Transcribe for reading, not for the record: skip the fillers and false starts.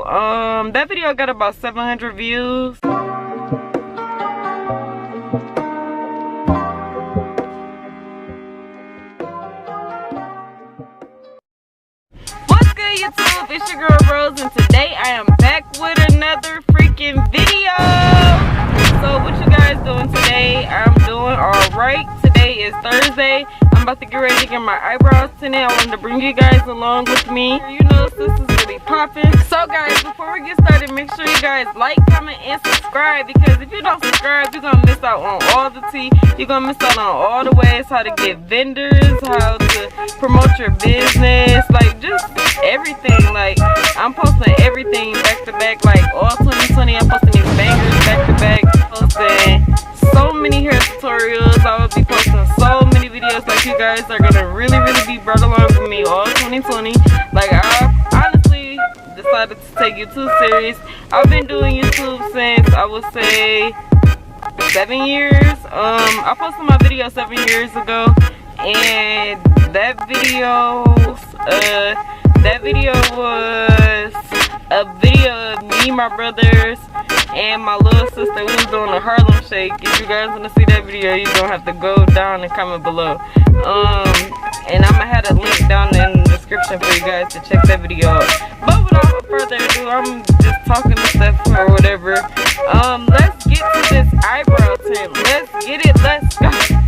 That video got about 700 views. What's good, YouTube? It's your girl Rose, and today I am back with another freaking video. So what you guys doing today? I'm doing alright. Today is Thursday. I'm about to get ready to get my eyebrows tinted. I wanted to bring you guys along with me. You know, this is really popping. So guys, before we get started, make sure you guys like, comment, and subscribe, because if you don't subscribe, you're gonna miss out on all the tea. You're gonna miss out on all the ways how to get vendors, how to promote your business, like just everything. Like I'm posting everything back to back, like all 2020 I'm posting these bangers back to back, posting so many hair tutorials. I will be posting so many videos. Like you guys are gonna really be brought along with me all 2020. Like I honestly decided to take you too serious. I've been doing YouTube since I would say 7 years. I posted my video 7 years ago, and that video was a video of me, my brothers, and my little sister. We was doing a Harlem Shake. If you guys want to see that video, you're gonna have to go down and comment below. And I'm gonna have a link down in the description for you guys to check that video out. But without further ado, I'm just talking to stuff or whatever. Let's get to this eyebrow tint. Let's get it. Let's go.